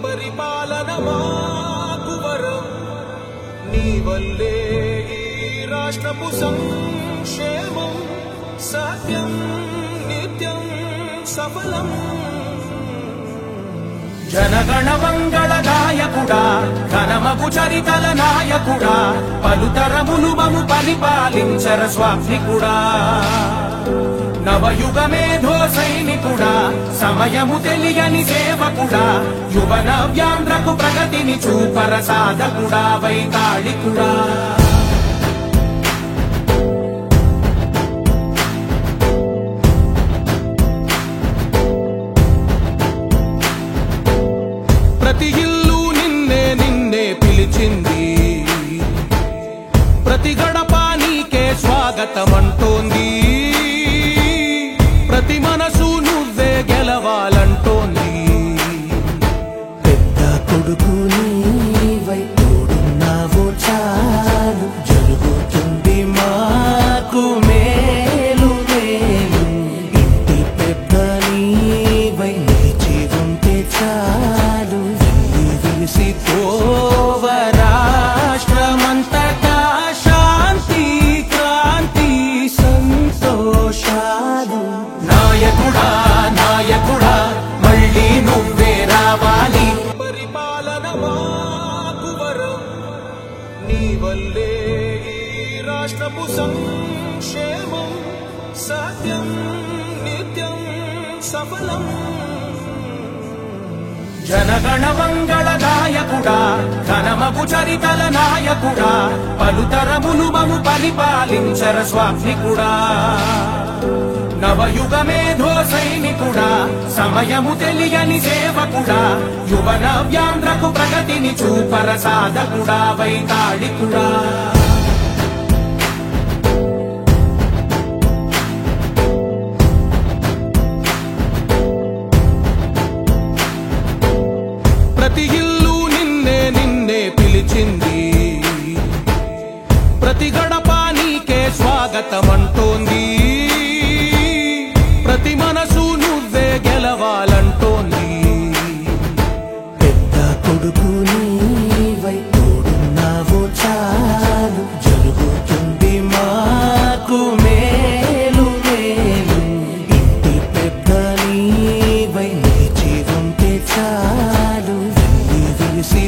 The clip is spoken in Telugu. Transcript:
పరిపాలన మాకు వరం నీ వల్లే ఈ రాష్ట్రపు సంక్షేమం సత్యం నిత్యం సఫలం జనగణ మంగళ గాయకుడా ఘనమగు చరితల నాయకుడా పలుతరములు మము పరిపాలించర స్వామికుడా నవయుగ మేధో సైనికుడా సమయము తెలియని సేవకుడా యువ నవ్యాంధ్రకు ప్రగతిని చూపర సాధకుడా వైతాళికుడా ప్రతి ఇల్లు నిన్నే నిన్నే పిలిచింది ప్రతి గడప నీకే స్వాగతమంటోంది ప్రతి మనసు నువ్వే గెలవాలంటోంది పెద్ద కొడుకు నీవై తోడున్నావో చాలు జరుగుతుంది మాకు మేలు మేలు ఇంటి పెద్ద నీవై నిలిచి ఉంటే చాలు వెలిసి తోవ రాష్ట్రమంతటా శాంతి క్రాంతి సంతోషాలు నాయకుడా నాయకుడా మళ్ళీ నువ్వే రావాలి పరిపాలన మాకు వరం నీ వల్లే ఈ రాష్ట్రపు సంక్షేమం సత్యం నిత్యం సఫలం జనగణ మంగళ గాయకుడా ఘనమగు చరితల నాయకుడా పలుతరములు మము పరిపాలించర స్వామికుడా నవయుగ మేధో సైనికుడా సమయము తెలియని సేవకుడా యువ నవ్యాంధ్రకు ప్రగతిని చూపర సాధకుడా వైతాళికుడా ప్రతి ఇల్లు నిన్నే నిన్నే పిలిచింది ప్రతి గడప నీకే స్వాగతమంటోంది ప్రతి మనసు నువ్వే గెలవాలంటోంది పెద్ద కొడుకు నీవై తోడున్నావో చాలు జరుగుతుంది మాకు మేలు మేలు ఇంటి పెద్ద నీవై నిలిచి ఉంటే చాలు వెలిసి